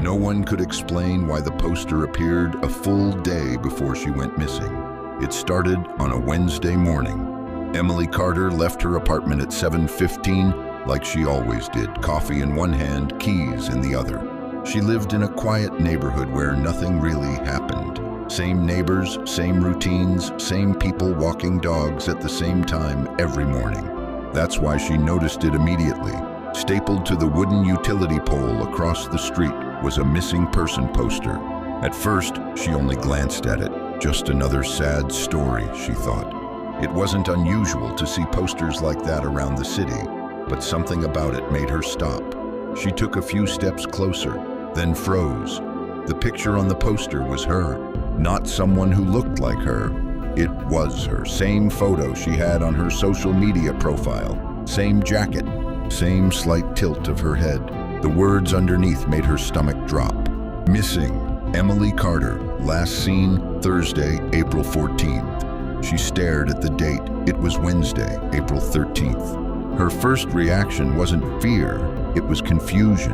No one could explain why the poster appeared a full day before she went missing. It started on a Wednesday morning. Emily Carter left her apartment at 7:15, like she always did, coffee in one hand, keys in the other. She lived in a quiet neighborhood where nothing really happened. Same neighbors, same routines, same people walking dogs at the same time every morning. That's why she noticed it immediately. Stapled to the wooden utility pole across the street was a missing person poster. At first, she only glanced at it. Just another sad story, she thought. It wasn't unusual to see posters like that around the city, but something about it made her stop. She took a few steps closer, then froze. The picture on the poster was her, not someone who looked like her. It was her. Same photo she had on her social media profile. Same jacket. Same slight tilt of her head. The words underneath made her stomach drop. Missing, Emily Carter, last seen Thursday, April 14th. She stared at the date. It was Wednesday, April 13th. Her first reaction wasn't fear, it was confusion.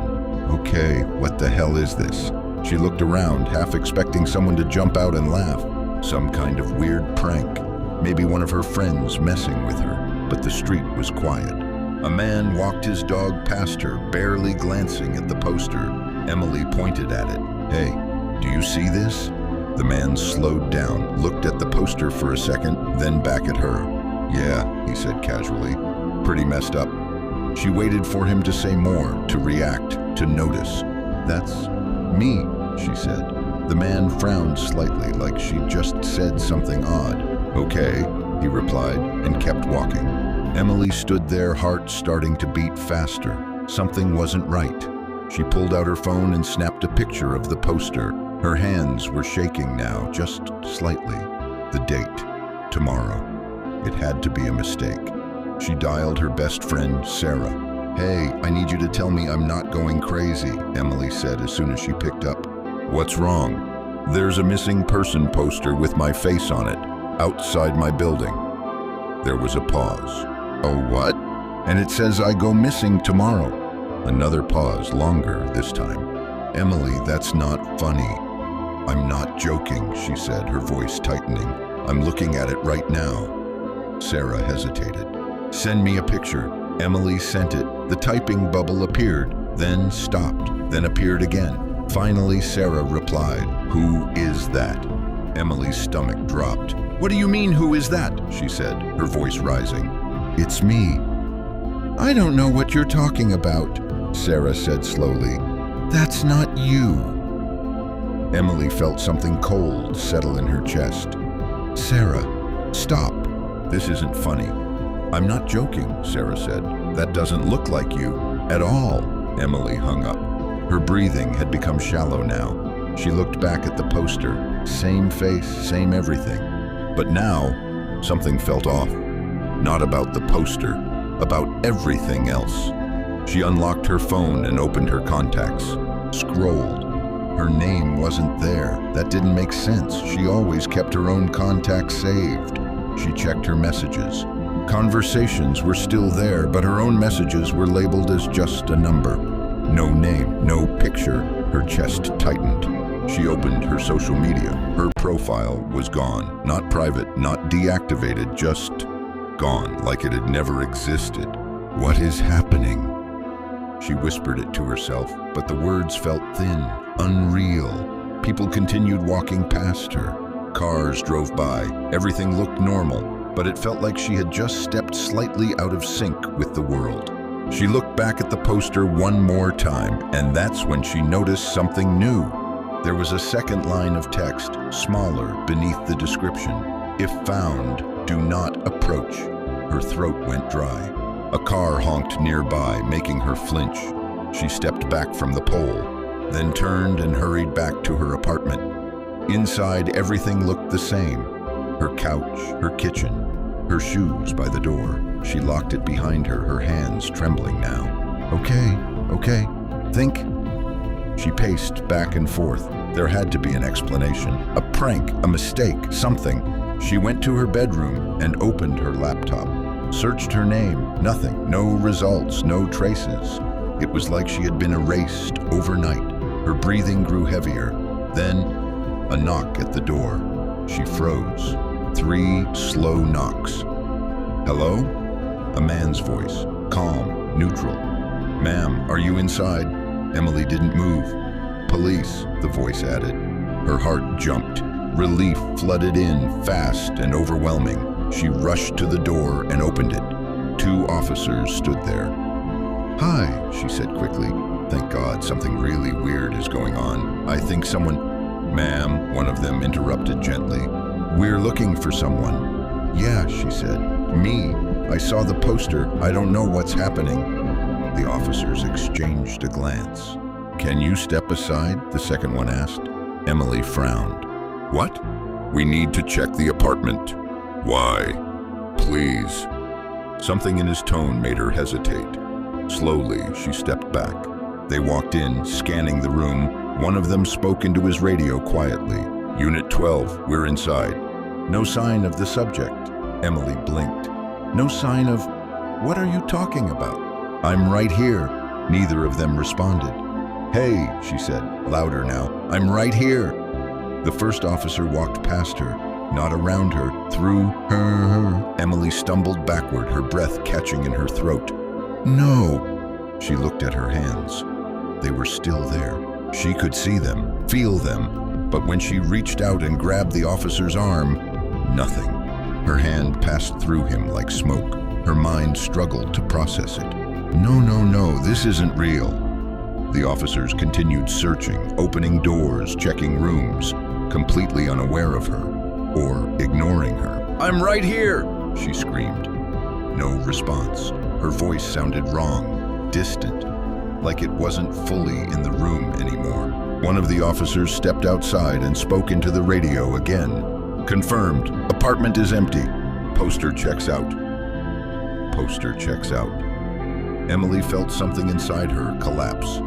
Okay, what the hell is this? She looked around, half expecting someone to jump out and laugh. Some kind of weird prank. Maybe one of her friends messing with her. But the street was quiet. A man walked his dog past her, barely glancing at the poster. Emily pointed at it. Hey, do you see this? The man slowed down, looked at the poster for a second, then back at her. Yeah, he said casually. Pretty messed up. She waited for him to say more, to react, to notice. That's me, she said. The man frowned slightly, like she'd just said something odd. Okay, he replied, and kept walking. Emily stood there, heart starting to beat faster. Something wasn't right. She pulled out her phone and snapped a picture of the poster. Her hands were shaking now, just slightly. The date, tomorrow. It had to be a mistake. She dialed her best friend, Sarah. Hey, I need you to tell me I'm not going crazy, Emily said as soon as she picked up. What's wrong? There's a missing person poster with my face on it, outside my building. There was a pause. Oh, what? And it says I go missing tomorrow. Another pause, longer this time. Emily, that's not funny. I'm not joking, she said, her voice tightening. I'm looking at it right now. Sarah hesitated. Send me a picture. Emily sent it. The typing bubble appeared, then stopped, then appeared again. Finally, Sarah replied, Who is that? Emily's stomach dropped. What do you mean, who is that? She said, her voice rising. It's me. I don't know what you're talking about, Sarah said slowly. That's not you. Emily felt something cold settle in her chest. Sarah, stop. This isn't funny. I'm not joking, Sarah said. That doesn't look like you at all. Emily hung up. Her breathing had become shallow now. She looked back at the poster. Same face, same everything. But now, something felt off. Not about the poster, about everything else. She unlocked her phone and opened her contacts. Scrolled. Her name wasn't there. That didn't make sense. She always kept her own contacts saved. She checked her messages. Conversations were still there, but her own messages were labeled as just a number. No name, no picture. Her chest tightened. She opened her social media. Her profile was gone. Not private, not deactivated, just gone, like it had never existed. What is happening? She whispered it to herself, but the words felt thin, unreal. People continued walking past her. Cars drove by. Everything looked normal, but it felt like she had just stepped slightly out of sync with the world. She looked back at the poster one more time, and that's when she noticed something new. There was a second line of text, smaller, beneath the description. If found, do not approach. Her throat went dry. A car honked nearby, making her flinch. She stepped back from the pole, then turned and hurried back to her apartment. Inside, everything looked the same. Her couch, her kitchen, her shoes by the door. She locked it behind her, her hands trembling now. Okay, think. She paced back and forth. There had to be an explanation. A prank, a mistake, something. She went to her bedroom and opened her laptop. Searched her name, nothing, no results, no traces. It was like she had been erased overnight. Her breathing grew heavier. Then, a knock at the door. She froze. 3 slow knocks. Hello? A man's voice, calm, neutral. Ma'am, are you inside? Emily didn't move. Police, the voice added. Her heart jumped. Relief flooded in, fast and overwhelming. She rushed to the door and opened it. 2 officers stood there. Hi, she said quickly. Thank God, something really weird is going on. I think someone... Ma'am, one of them interrupted gently. We're looking for someone. Yeah, she said. Me. I saw the poster. I don't know what's happening. The officers exchanged a glance. Can you step aside? The second one asked. Emily frowned. What? We need to check the apartment. Why? Please. Something in his tone made her hesitate. Slowly, she stepped back. They walked in, scanning the room. One of them spoke into his radio quietly. Unit 12, we're inside. No sign of the subject. Emily blinked. No sign of... What are you talking about? I'm right here. Neither of them responded. Hey, she said, louder now. I'm right here. The first officer walked past her, not around her, through her. Emily stumbled backward, her breath catching in her throat. No. She looked at her hands. They were still there. She could see them, feel them, but when she reached out and grabbed the officer's arm, nothing. Her hand passed through him like smoke. Her mind struggled to process it. No, this isn't real. The officers continued searching, opening doors, checking rooms, completely unaware of her, or ignoring her. I'm right here, she screamed. No response. Her voice sounded wrong, distant, like it wasn't fully in the room anymore. One of the officers stepped outside and spoke into the radio again. Confirmed. Apartment is empty. Poster checks out. Poster checks out. Emily felt something inside her collapse.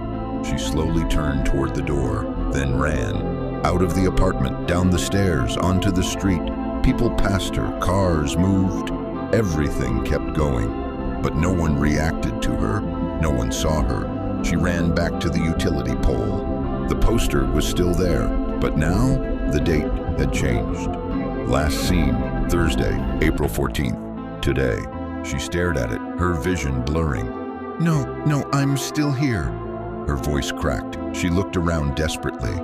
She slowly turned toward the door, then ran. Out of the apartment, down the stairs, onto the street. People passed her, cars moved. Everything kept going. But no one reacted to her. No one saw her. She ran back to the utility pole. The poster was still there, but now the date had changed. Last seen, Thursday, April 14th. Today. She stared at it, her vision blurring. No, I'm still here. Her voice cracked. She looked around desperately.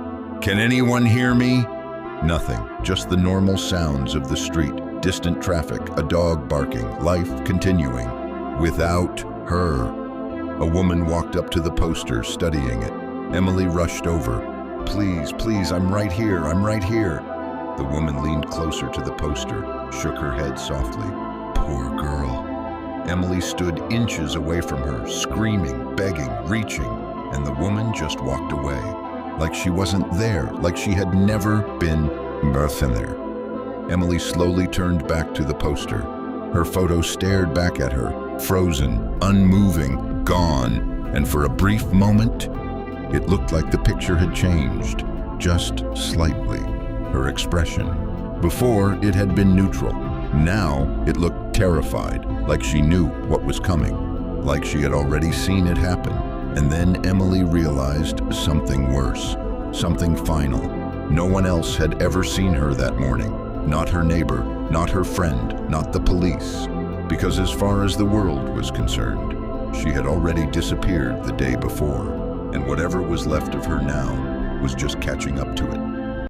Can anyone hear me? Nothing, just the normal sounds of the street, distant traffic, a dog barking, life continuing. Without her. A woman walked up to the poster, studying it. Emily rushed over. Please, I'm right here. The woman leaned closer to the poster, shook her head softly. Poor girl. Emily stood inches away from her, screaming, begging, reaching, and the woman just walked away. Like she wasn't there, like she had never been there. Emily slowly turned back to the poster. Her photo stared back at her, frozen, unmoving, gone, and for a brief moment, it looked like the picture had changed, just slightly. Her expression. Before, it had been neutral. Now, it looked terrified, like she knew what was coming, like she had already seen it happen. And then Emily realized something worse, something final. No one else had ever seen her that morning. Not her neighbor, not her friend, not the police. Because as far as the world was concerned, she had already disappeared the day before, and whatever was left of her now was just catching up to it.